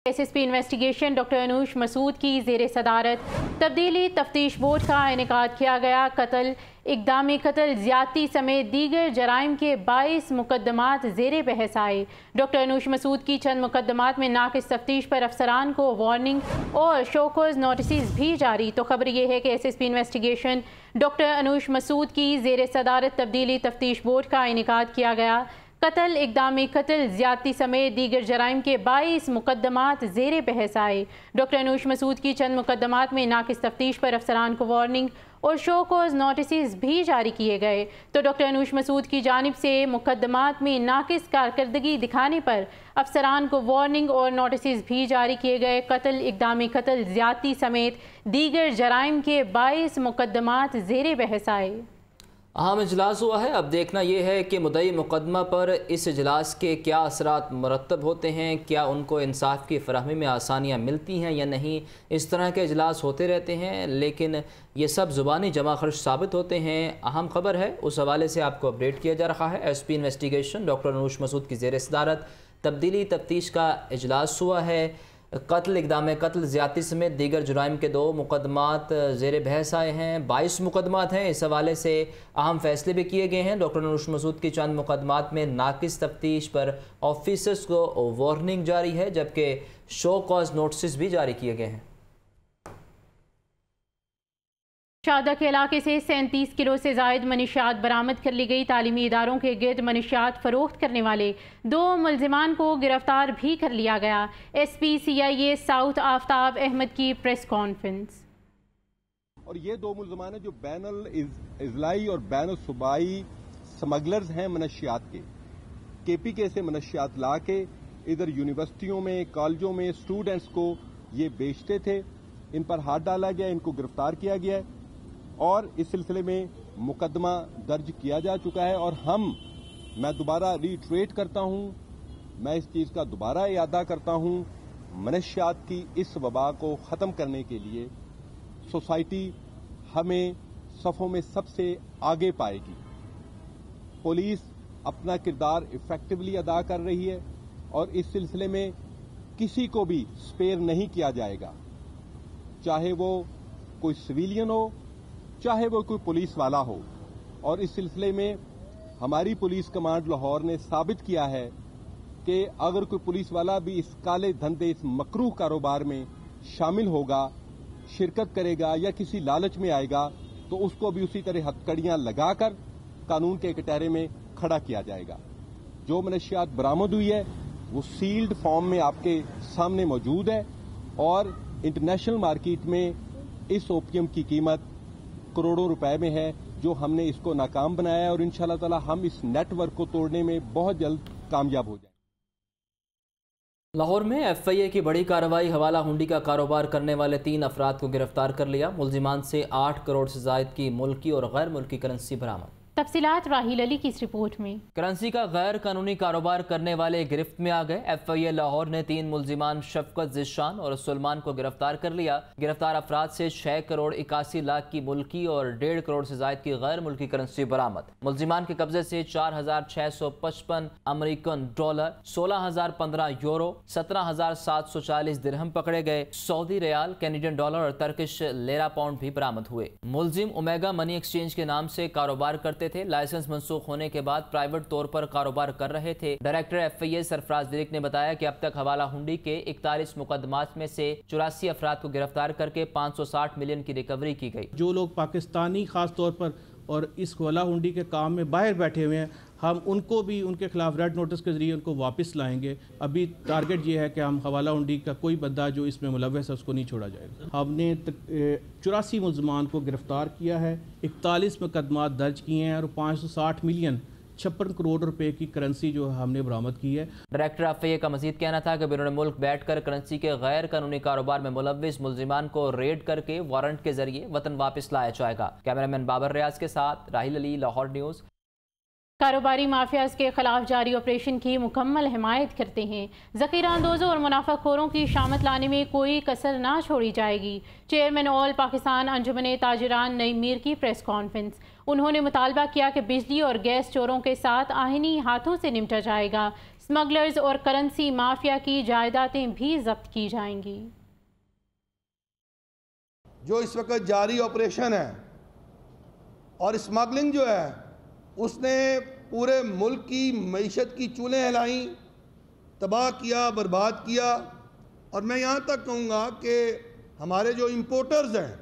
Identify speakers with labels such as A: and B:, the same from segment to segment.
A: SSP investigation doctor Anoosh مسعود کی زیر صدارت تبدیلی تفتیش بورڈ کا انعقاد کیا گیا۔ قتل، اقدامی قتل، زیادتی سمیت دیگر جرائم کے 22 مقدمات زیر بحث آئے۔ ڈاکٹر انوش مسعود کی چند مقدمات میں ناقص تفتیش پر افسران کو وارننگ اور شوکوز نوٹسز بھی جاری۔ تو خبر یہ ہے کہ SSP انویسٹیگیشن ڈاکٹر انوش مسعود کی زیر صدارت تبدیلی تفتیش بورڈ کا انعقاد کیا گیا۔ قتل، اقدامی قتل، زیادتی سمیت دیگر جرائم کے 22 مقدمات زیر بحث آئے۔ ڈاکٹر انوش مسعود کی چند مقدمات میں ناقص تفتیش پر افسران کو وارننگ اور شوکوز نوٹسز بھی جاری کیے گئے۔ تو ڈاکٹر انوش مسعود کی جانب سے مقدمات میں ناقص کارکردگی دکھانے پر افسران کو وارننگ اور نوٹسز بھی جاری کیے گئے۔ قتل، اقدامی قتل، زیادتی سمیت دیگر جرائم کے 22 مقدمات زیر بحث آئے۔
B: اہم اجلاس ہوا ہے۔ اب دیکھنا یہ ہے کہ مدعی مقدمہ پر اس اجلاس کے کیا اثرات مرتب ہوتے ہیں، کیا ان کو انصاف کی فراہمی میں آسانیاں ملتی ہیں یا نہیں۔ اس طرح کے اجلاس ہوتے رہتے ہیں لیکن یہ سب زبانی جمع خرچ ثابت ہوتے ہیں۔ اہم خبر ہے، اس حوالے سے آپ کو اپڈیٹ کیا جا رہا ہے۔ SSP انویسٹیگیشن ڈاکٹر انوش مسعود کی زیر صدارت تبدیلی تفتیش کا اجلاس ہوا ہے۔ قتل، اقدام قتل، زیادتی سمیت دیگر جرائم کے 2 مقدمات زیر بحث آئے ہیں۔ 22 مقدمات ہیں۔ اس حوالے سے اہم فیصلے بھی کیے گئے ہیں۔ ڈاکٹر انوش مسعود کی چند مقدمات میں ناقص تفتیش پر آفیسرز کو وارننگ جاری ہے، جبکہ شو کاز نوٹسز بھی جاری کیے گئے ہیں۔
A: شہدا کے علاقے سے 37 کلو سے زائد منشیات برآمد کر لی گئی۔ تعلیمی اداروں کے گرد منشیات فروخت کرنے والے 2 ملزمان کو گرفتار بھی کر لیا گیا۔ SP CIA ساؤتھ آفتاب احمد کی پریس کانفرنس۔
C: اور یہ 2 ملزمان ہیں جو بین الاضلاعی اور بین الصوبائی سمگلرز ہیں منشیات کے۔ KPK سے منشیات لا کے ادھر یونیورسٹیوں میں، کالجوں میں اسٹوڈنٹس کو یہ بیچتے تھے۔ ان پر ہاتھ ڈالا گیا، ان کو گرفتار کیا گیا ہے اور اس سلسلے میں مقدمہ درج کیا جا چکا ہے۔ اور میں دوبارہ ریٹریٹ کرتا ہوں، میں اس چیز کا دوبارہ اعادہ کرتا ہوں، منشیات کی اس وبا کو ختم کرنے کے لیے سوسائٹی ہمیں صفوں میں سب سے آگے پائے گی۔ پولیس اپنا کردار ایفیکٹولی ادا کر رہی ہے اور اس سلسلے میں کسی کو بھی سپیئر نہیں کیا جائے گا، چاہے وہ کوئی سویلین ہو، چاہے وہ کوئی پولیس والا ہو۔ اور اس سلسلے میں ہماری پولیس کمانڈ لاہور نے ثابت کیا ہے کہ اگر کوئی پولیس والا بھی اس کالے دھندے، اس مکروہ کاروبار میں شامل ہوگا، شرکت کرے گا یا کسی لالچ میں آئے گا تو اس کو بھی اسی طرح ہتھکڑیاں لگا کر قانون کے کٹہرے میں کھڑا کیا جائے گا۔ جو منشیات برآمد ہوئی ہے وہ سیلڈ فارم میں آپ کے سامنے موجود ہے اور انٹرنیشنل مارکیٹ میں اس اوپیم کی قیمت کروڑوں روپے میں ہے، جو ہم نے اس کو ناکام بنایا ہے اور انشاءاللہ تعالی ہم اس نیٹ ورک کو توڑنے میں بہت جلد کامیاب ہو جائیں۔
B: لاہور میں FIA کی بڑی کارروائی، حوالہ ہنڈی کا کاروبار کرنے والے 3 افراد کو گرفتار کر لیا۔ ملزمان سے 8 کروڑ سے زائد کی ملکی اور غیر ملکی کرنسی برآمد۔
A: تفصیلات راہیل علی کی اس رپورٹ میں۔
B: کرنسی کا غیر قانونی کاروبار کرنے والے گرفت میں آ گئے۔ FIA لاہور نے 3 ملزمان شفقت، ذیشان اور سلمان کو گرفتار کر لیا۔ گرفتار افراد سے 6 کروڑ 81 لاکھ کی ملکی اور 1.5 کروڑ سے زائد کی غیر ملکی کرنسی برآمد۔ ملزمان کے قبضے سے 4,655 امریکن ڈالر، 16,015 یورو، 17,740 درہم پکڑے گئے۔ سعودی ریال، کینیڈین ڈالر اور ترکش لیرا پاؤنڈ بھی برآمد ہوئے۔ ملزم اومیگا منی ایکسچینج کے نام سے کاروبار کرتے تھے۔ لائسنس منسوخ ہونے کے بعد پرائیویٹ طور پر کاروبار کر رہے تھے۔ ڈائریکٹر FIA سرفراز ویرک نے بتایا کہ اب تک حوالہ ہنڈی کے 41 مقدمات میں سے 84 افراد کو گرفتار کر کے 560 ملین کی ریکوری کی گئی۔
D: جو لوگ پاکستانی خاص طور پر اور اس حوالہ ہنڈی کے کام میں باہر بیٹھے ہوئے ہیں، ہم ان کو بھی ان کے خلاف ریڈ نوٹس کے ذریعے ان کو واپس لائیں گے۔ ابھی ٹارگٹ یہ ہے کہ ہم حوالہ ہنڈی کا کوئی بندہ جو اس میں ملوث ہے اس کو نہیں چھوڑا جائے گا۔ ہم نے 84 ملزمان کو گرفتار کیا ہے، 41 مقدمات درج کیے ہیں اور 560 ملین 56 کروڑ روپے کی کرنسی جو ہم نے برآمد کی ہے۔
B: ڈائریکٹر FIA کا مزید کہنا تھا کہ بیرون ملک بیٹھ کر کرنسی کے غیر قانونی کاروبار میں ملوث ملزمان کو ریڈ کر کے وارنٹ کے ذریعے وطن واپس لایا جائے گا۔ کیمرامین بابر ریاض کے ساتھ راہیل علی، لاہور نیوز۔
A: کاروباری مافیاز کے خلاف جاری آپریشن کی مکمل حمایت کرتے ہیں۔ ذخیرہ اندوزوں اور منافع خوروں کی شامت لانے میں کوئی کسر نہ چھوڑی جائے گی۔ چیئرمین آل پاکستان انجمن تاجران نئی میر کی پریس کانفرنس۔ انہوں نے مطالبہ کیا کہ بجلی اور گیس چوروں کے ساتھ آہنی ہاتھوں سے نمٹا جائے گا۔ اسمگلرز اور کرنسی مافیا کی جائیدادیں بھی ضبط کی جائیں گی۔
E: جو اس وقت جاری آپریشن ہے اور اسمگلنگ جو ہے اس نے پورے ملک کی معیشت کی چولیں ہلائیں، تباہ کیا، برباد کیا، اور میں یہاں تک کہوں گا کہ ہمارے جو امپورٹرز ہیں،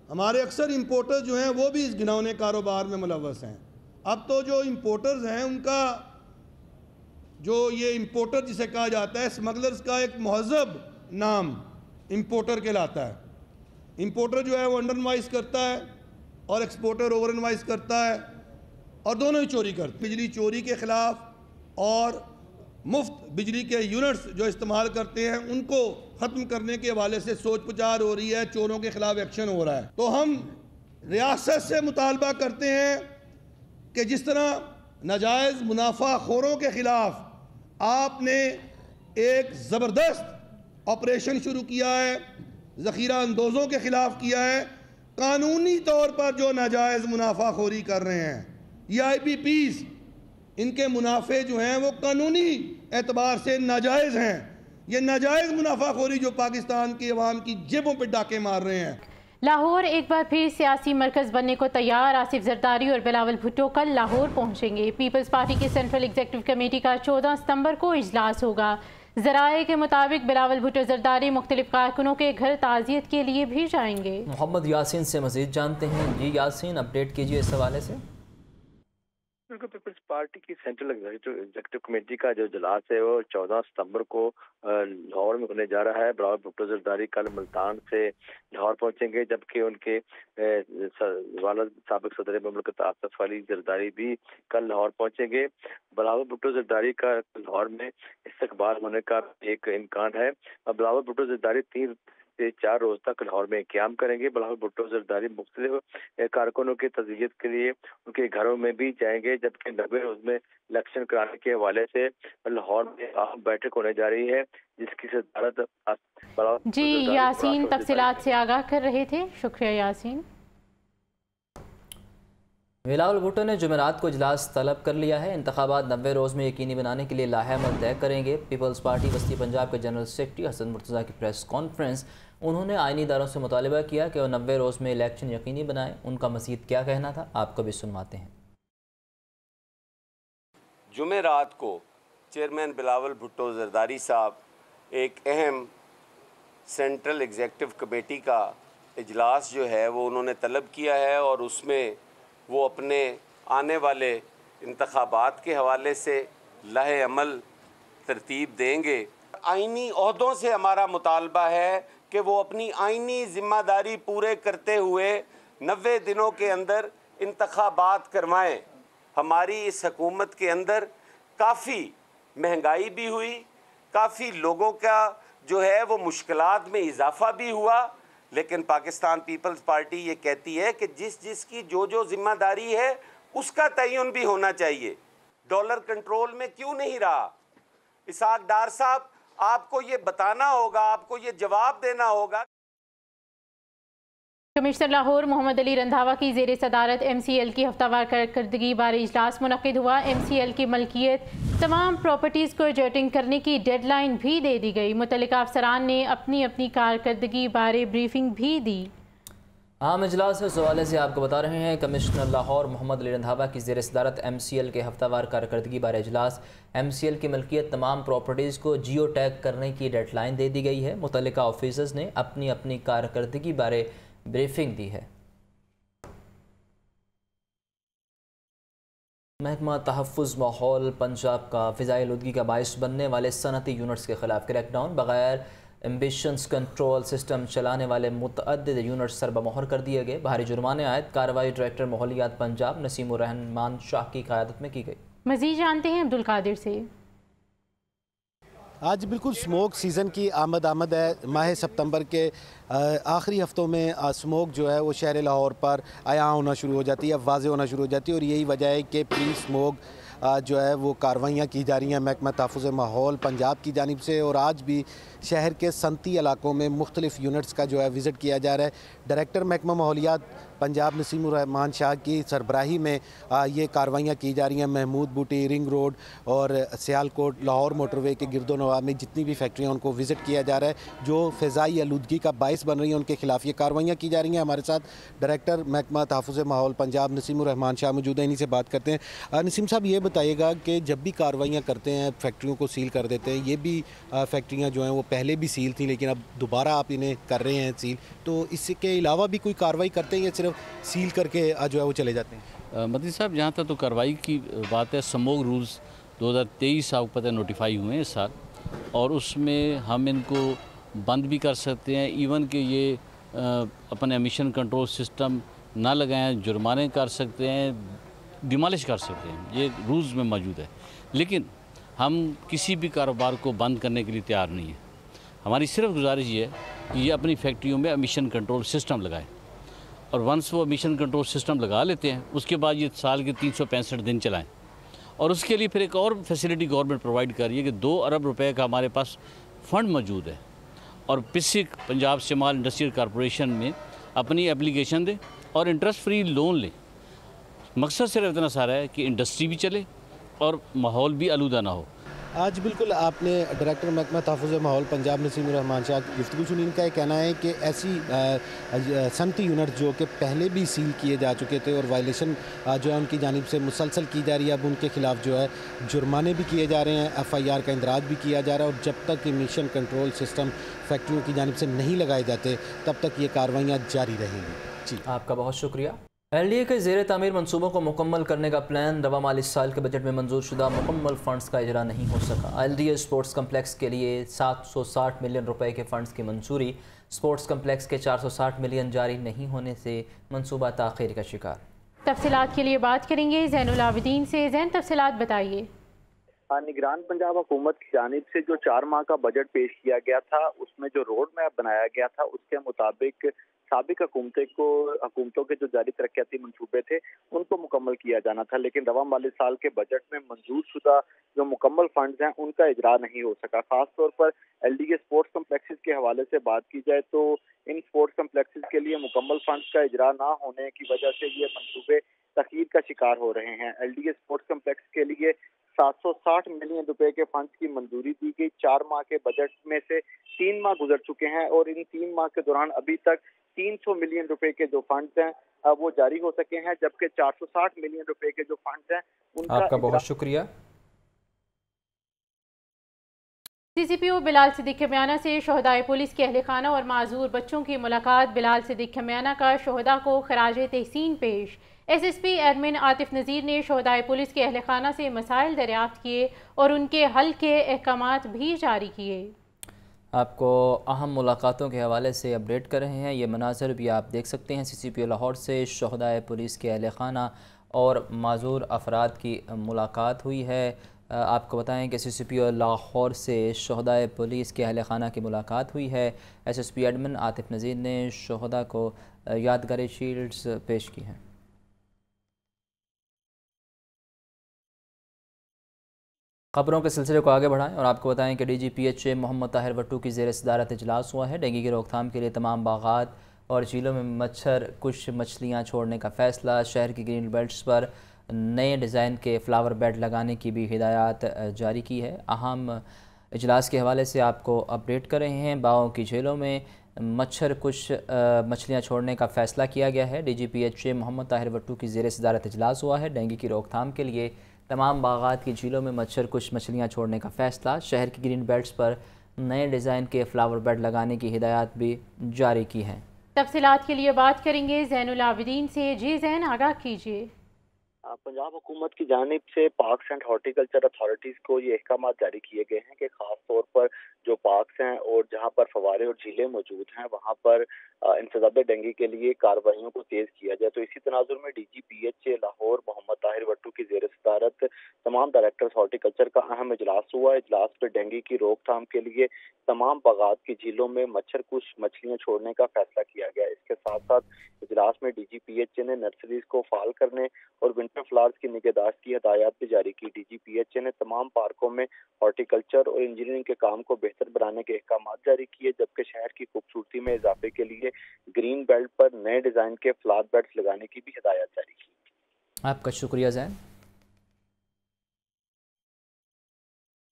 E: ہمارے اکثر امپورٹرز جو ہیں وہ بھی اس گھنونے کاروبار میں ملوث ہیں۔ اب تو جو امپورٹرز ہیں ان کا جو یہ امپورٹر جسے کہا جاتا ہے، اسمگلرز کا ایک مہذب نام امپورٹر کہلاتا ہے۔ امپورٹر جو ہے وہ انڈر انوائس کرتا ہے اور ایکسپورٹر اوور انوائس کرتا ہے، اور دونوں ہی چوری کرتے ہیں۔ بجلی چوری کے خلاف اور مفت بجلی کے یونٹس جو استعمال کرتے ہیں ان کو ختم کرنے کے حوالے سے سوچ پچار ہو رہی ہے، چوروں کے خلاف ایکشن ہو رہا ہے۔ تو ہم ریاست سے مطالبہ کرتے ہیں کہ جس طرح ناجائز منافع خوروں کے خلاف آپ نے ایک زبردست آپریشن شروع کیا ہے، ذخیرہ اندوزوں کے خلاف کیا ہے، قانونی طور پر جو ناجائز منافع خوری کر رہے ہیں، یہ آئی پی پیز، ان کے منافع جو ہیں وہ قانونی اعتبار سے ناجائز ہیں۔ یہ ناجائز منافع خوری جو پاکستان کی عوام کی جیبوں پہ ڈاکے مار رہے ہیں۔
A: لاہور ایک بار پھر سیاسی مرکز بننے کو تیار، آصف زرداری اور بلاول بھٹو کل لاہور پہنچیں گے۔ پیپلز پارٹی کی سینٹرل ایگزیکٹو کمیٹی کا 14 ستمبر کو اجلاس ہوگا۔ ذرائع کے مطابق بلاول بھٹو زرداری مختلف کارکنوں کے گھر تعزیت کے لیے بھی جائیں گے۔
B: محمد یاسین سے مزید جانتے ہیں۔ جی یاسین، اپڈیٹ کیجیے اس حوالے سے۔
F: بالکل، پیپلز پارٹی کی سینٹرل ایگزیکٹو کمیٹی کا جو اجلاس ہے وہ 14 ستمبر کو لاہور میں ہونے جا رہا ہے۔ بلاول بھٹو زرداری کل ملتان سے لاہور پہنچیں گے، جبکہ ان کے والد سابق صدر مملکت آصف علی زرداری بھی کل لاہور پہنچیں گے۔ بلاول بھٹو زرداری کا لاہور میں استقبال ہونے کا ایک امکان ہے۔ بلاول بھٹو زرداری 3 سے 4 روز تک لاہور میں قیام کریں گے۔ بلاول بھٹو زرداری مختلف کارکنوں کی تعزیت کے لیے ان کے گھروں میں بھی جائیں گے، جبکہ 90 روز میں الیکشن کرانے کے حوالے سے لاہور میں اہم بیٹھک ہونے جا رہی ہے، جس کی صدارت
A: جی یاسین تفصیلات سے آگاہ کر رہے تھے، شکریہ یاسین۔
B: بلاول بھٹو نے جمعرات کو اجلاس طلب کر لیا ہے۔ انتخابات 90 روز میں یقینی بنانے کے لیے لاہے عمل طے کریں گے۔ پیپلز پارٹی وسطی پنجاب کے جنرل سیکرٹری حسن مرتضیٰ کی پریس کانفرنس، انہوں نے آئینی اداروں سے مطالبہ کیا کہ وہ 90 روز میں الیکشن یقینی بنائیں۔ ان کا مزید کیا کہنا تھا، آپ کو بھی سنواتے ہیں۔
G: جمعرات کو چیئرمین بلاول بھٹو زرداری صاحب ایک اہم سینٹرل ایگزیکٹو کمیٹی کا اجلاس جو ہے وہ انہوں نے طلب کیا ہے، اور اس میں وہ اپنے آنے والے انتخابات کے حوالے سے لاہے عمل ترتیب دیں گے۔ آئینی عہدوں سے ہمارا مطالبہ ہے کہ وہ اپنی آئینی ذمہ داری پورے کرتے ہوئے 90 دنوں کے اندر انتخابات کروائیں۔ ہماری اس حکومت کے اندر کافی مہنگائی بھی ہوئی، کافی لوگوں کا جو ہے وہ مشکلات میں اضافہ بھی ہوا، لیکن پاکستان پیپلز پارٹی یہ کہتی ہے کہ جس کی جو ذمہ داری ہے اس کا تعین بھی ہونا چاہیے۔ ڈالر کنٹرول میں کیوں نہیں رہا؟ اسحاق ڈار صاحب، آپ کو یہ بتانا ہوگا، آپ کو یہ جواب دینا ہوگا۔
A: کمشنر لاہور محمد علی رندھاوا کی زیر صدارت ایم سی ایل کی ہفتہ وار کارکردگی بارے اجلاس منعقد ہوا۔ ایم سی ایل کی ملکیت تمام پراپرٹیز کو جیٹنگ کرنے کی ڈیڈ لائن بھی دے دی گئی۔ متعلقہ افسران نے اپنی اپنی کارکردگی بارے بریفنگ بھی دی۔
B: عام اجلاس اس حوالے سے آپ کو بتا رہے ہیں، کمشنر لاہور محمد علی رندھاوا کی زیر صدارت ایم سی ایل کے ہفتہ وار کارکردگی بارے اجلاس۔ ایم سی ایل کی ملکیت تمام پراپرٹیز کو جیو ٹیگ کرنے کی ڈیڈ لائن دے دی گئی ہے۔ متعلقہ آفیسرز نے اپنی اپنی کارکردگی بارے بریفنگ دی ہے۔ محکمہ تحفظ ماحول پنجاب کا فضائی آلودگی کا باعث بننے والے صنعتی یونٹس کے خلاف کریک ڈاؤن۔ بغیر ایمبیشنز کنٹرول سسٹم چلانے والے متعدد یونٹس سربہ مہر کر دیے گئے۔ بھاری جرمانے عائد کارروائی ڈائریکٹر ماحولیات پنجاب نسیم الرحمان شاہ کی قیادت میں کی گئی۔
A: مزید جانتے ہیں عبدالقادر سے۔
H: آج بالکل سموک سیزن کی آمد ہے۔ ماہ ستمبر کے آخری ہفتوں میں سموک جو ہے وہ شہر لاہور پر عیاں ہونا شروع ہو جاتی ہے، واضح ہونا شروع ہو جاتی ہے، اور یہی وجہ ہے کہ پری سموک جو ہے وہ کارروائیاں کی جا رہی ہیں محکمہ تحفظ ماحول پنجاب کی جانب سے، اور آج بھی شہر کے صنعتی علاقوں میں مختلف یونٹس کا جو ہے وزٹ کیا جا رہا ہے۔ ڈائریکٹر محکمہ ماحولیات پنجاب نسیم الرحمان شاہ کی سربراہی میں یہ کارروائیاں کی جا رہی ہیں۔ محمود بوٹی، رنگ روڈ اور سیالکوٹ لاہور موٹر وے کے گرد و نواح میں جتنی بھی فیکٹریاں ان کو وزٹ کیا جا رہا ہے جو فضائی آلودگی کا باعث بن رہی ہیں، ان کے خلاف یہ کارروائیاں کی جا رہی ہیں۔ ہمارے ساتھ ڈائریکٹر محکمہ تحفظ ماحول پنجاب نسیم الرحمان شاہ موجود ہیں، انہی سے بات کرتے ہیں۔ نسیم صاحب یہ بتائیے گا کہ جب بھی کارروائیاں کرتے ہیں فیکٹریوں کو سیل کر دیتے ہیں، یہ بھی فیکٹریاں جو ہیں وہ پہلے بھی سیل تھیں لیکن اب دوبارہ آپ انہیں کر رہے ہیں سیل، تو اس کے علاوہ بھی کوئی کارروائی کرتے ہیں یا صرف سیل کر کے جو ہے وہ چلے جاتے ہیں؟
I: مدنی صاحب جہاں تک تو کارروائی کی بات ہے، سموگ رولز 2023 آپ کو پتہ نوٹیفائی ہوئے ہیں اس سال، اور اس میں ہم ان کو بند بھی کر سکتے ہیں، ایون کہ یہ اپنے ایمیشن کنٹرول سسٹم نہ لگائیں، جرمانے کر سکتے ہیں، ڈیمالش کر سکتے ہیں، یہ رولز میں موجود ہے۔ لیکن ہم کسی بھی کاروبار کو بند کرنے کے لیے تیار نہیں ہیں۔ ہماری صرف گزارش یہ ہے کہ یہ اپنی فیکٹریوں میں ایمیشن کنٹرول سسٹم لگائیں، اور ونس وہ ایمیشن کنٹرول سسٹم لگا لیتے ہیں اس کے بعد یہ سال کے 365 دن چلائیں، اور اس کے لیے پھر ایک اور فیسلٹی گورنمنٹ پرووائڈ کر رہی ہے کہ 2 ارب روپے کا ہمارے پاس فنڈ موجود ہے، اور پسک پنجاب شمال انڈسٹریل کارپوریشن میں اپنی اپلیکیشن دیں اور انٹرسٹ فری لون لیں۔ مقصد صرف اتنا سارا ہے کہ انڈسٹری بھی چلے اور ماحول بھی آلودہ نہ ہو۔
H: آج بالکل آپ نے ڈائریکٹر محکمہ تحفظ ماحول پنجاب نسیم الرحمان شاہ کی گفتگو سنی۔ ان کا یہ کہنا ہے کہ ایسی صنعتی یونٹ جو کہ پہلے بھی سیل کیے جا چکے تھے اور وائلیشن جو ہے ان کی جانب سے مسلسل کی جا رہی ہے، اب ان کے خلاف جو ہے جرمانے بھی کیے جا رہے ہیں، FIR کا اندراج بھی کیا جا رہا ہے، اور جب تک ایمیشن کنٹرول سسٹم فیکٹریوں کی جانب سے نہیں لگائے جاتے تب تک یہ کارروائیاں جاری رہیں گی۔ جی
B: آپ کا بہت شکریہ۔ LDA کے زیر تعمیر منصوبوں کو مکمل کرنے کا پلان رواں مالی سال کے بجٹ میں منظور شدہ مکمل فنڈز کا اجرا نہیں ہو سکا۔ LDA اسپورٹس کمپلیکس کے لیے 760 ملین روپے کے فنڈز کی منظوری، اسپورٹس کمپلیکس کے 460 ملین جاری نہیں ہونے سے منصوبہ تاخیر کا شکار۔
A: تفصیلات کے لیے بات کریں گے زین العابدین سے۔ زین، تفصیلات بتائیے۔
F: نگران پنجاب حکومت کی جانب سے جو 4 ماہ کا بجٹ پیش کیا گیا تھا، اس میں جو روڈ میپ بنایا گیا تھا اس کے مطابق سابق حکومتوں کے جو جاری ترقیاتی منصوبے تھے ان کو مکمل کیا جانا تھا، لیکن رواں مالی سال کے بجٹ میں منظور شدہ جو مکمل فنڈز ہیں ان کا اجرا نہیں ہو سکا۔ خاص طور پر LDA اسپورٹس کمپلیکسز کے حوالے سے بات کی جائے تو ان اسپورٹس کمپلیکسز کے لیے مکمل فنڈز کا اجرا نہ ہونے کی وجہ سے یہ منصوبے تاخیر کا شکار ہو رہے ہیں۔ LDA اسپورٹس کمپلیکس کے لیے 760 ملین روپے کے فنڈز کی منظوری دی گئی۔ 4 ماہ کے بجٹ میں سے 3 ماہ گزر چکے ہیں، اور ان 3 ماہ کے دوران ابھی تک 300 ملین روپے کے جو فنڈز ہیں وہ جاری ہو سکے ہیں، جبکہ 460 ملین روپے کے جو فنڈز ہیں ان
B: آپ کا بہت شکریہ۔
A: CCPO بلال صدیق کھمیانہ سے شہدائے پولیس کے اہل خانہ اور معذور بچوں کی ملاقات۔ بلال صدیق کھمیانہ کا شہداء کو خراج تحسین پیش۔ SSP ایڈمن عاطف نذیر نے شہدائے پولیس کے اہل خانہ سے مسائل دریافت کیے اور ان کے حل کے احکامات بھی جاری کیے۔
B: آپ کو اہم ملاقاتوں کے حوالے سے اپڈیٹ کر رہے ہیں، یہ مناظر بھی آپ دیکھ سکتے ہیں۔ CCPO لاہور سے شہدائے پولیس کے اہل خانہ اور معذور افراد کی ملاقات ہوئی ہے۔ آپ کو بتائیں کہ CCPO لاہور سے شہدائے پولیس کے اہل خانہ کی ملاقات ہوئی ہے۔ SSP ایڈمن عاطف نذیر نے شہداء کو یادگاری شیلڈز پیش کی ہیں۔ خبروں کے سلسلے کو آگے بڑھائیں اور آپ کو بتائیں کہ DGPH محمد طاہر وٹو کی زیر صدارت اجلاس ہوا ہے۔ ڈینگی کی روک تھام کے لیے تمام باغات اور جھیلوں میں مچھر کش مچھلیاں چھوڑنے کا فیصلہ۔ شہر کی گرین بیلٹس پر نئے ڈیزائن کے فلاور بیڈ لگانے کی بھی ہدایات جاری کی ہے۔ اہم اجلاس کے حوالے سے آپ کو اپڈیٹ کر رہے ہیں۔ باغوں کی جھیلوں میں مچھر کش مچھلیاں چھوڑنے کا فیصلہ کیا گیا ہے۔ DGPH محمد طاہر وٹو کی زیر صدارت اجلاس ہوا ہے۔ ڈینگی کی روک تھام کے لیے تمام باغات کی جھیلوں میں مچھر کش مچھلیاں چھوڑنے کا فیصلہ۔ شہر کی گرین بیلٹس پر نئے ڈیزائن کے فلاور بیڈ لگانے کی ہدایات بھی جاری کی ہیں۔
A: تفصیلات کے لیے بات کریں گے زین العابدین سے۔ جی زین، آگاہ کیجیے۔
F: پنجاب حکومت کی جانب سے پارکس اینڈ ہارٹیکلچر اتھارٹیز کو یہ احکامات جاری کیے گئے ہیں کہ خاص طور پر جو پارکس ہیں اور جہاں پر فوارے اور جھیلیں موجود ہیں وہاں پر انسداد ڈینگی کے لیے کارروائیوں کو تیز کیا جائے۔ تو اسی تناظر میں DGPH لاہور محمد طاہر وٹو کی زیر صدارت تمام ڈائریکٹرز ہارٹیکلچر کا اہم اجلاس ہوا۔ اجلاس پہ ڈینگی کی روک تھام کے لیے تمام باغات کی جھیلوں میں مچھر کش مچھلیاں چھوڑنے کا فیصلہ کیا گیا۔ اس کے ساتھ ساتھ اجلاس میں DGPH نے نرسریز کو فعال کرنے اور ونٹر
J: افلاز کی نگہداشت کی ہدایات بھی جاری کی۔ D G P H A نے تمام پارکوں میں ہارٹیکلچر اور انجینئرنگ کے کام کو بہتر بنانے کے احکامات جاری کیے، جبکہ شہر کی خوبصورتی میں اضافے کے لیے گرین بیلٹ پر نئے ڈیزائن کے فلاور بیڈز لگانے کی بھی ہدایات جاری کی۔
B: آپ کا شکریہ زین۔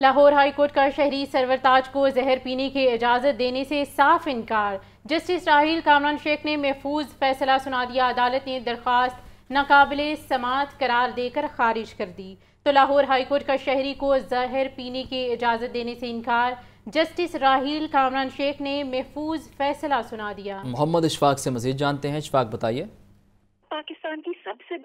A: لاہور ہائی کورٹ کا شہری سرور تاج کو زہر پینے کی اجازت دینے سے صاف انکار۔ جسٹس راحیل کامران شیخ نے محفوظ فیصلہ سنا دیا۔ عدالت نے درخواست ناقابل سماعت قرار دے کر خارج کر دی۔ تو لاہور ہائی کورٹ کا شہری کو زہر پینے کی اجازت دینے سے انکار۔ جسٹس راحیل کامران شیخ نے محفوظ فیصلہ سنا دیا۔
B: محمد اشفاق سے مزید جانتے ہیں۔ اشفاق بتائیے۔
K: پاکستان کی سب سے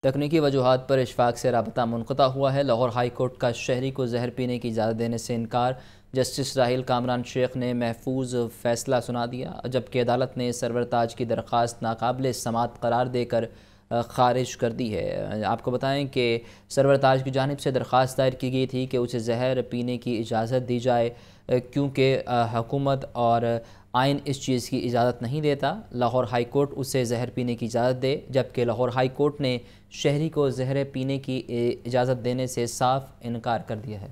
B: تکنیکی وجوہات پر اشفاق سے رابطہ منقطع ہوا ہے۔ لاہور ہائی کورٹ کا شہری کو زہر پینے کی اجازت دینے سے انکار۔ جسٹس راحیل کامران شیخ نے محفوظ فیصلہ سنا دیا، جبکہ عدالت نے سرور تاج کی درخواست ناقابل سماعت قرار دے کر خارج کر دی ہے۔ آپ کو بتائیں کہ سرور تاج کی جانب سے درخواست دائر کی گئی تھی کہ اسے زہر پینے کی اجازت دی جائے، کیونکہ حکومت اور آئین اس چیز کی اجازت نہیں دیتا۔ لاہور ہائی کورٹ اسے زہر پینے کی اجازت دے، جبکہ لاہور ہائی کورٹ نے شہری کو زہر پینے کی اجازت دینے سے صاف انکار کر دیا ہے۔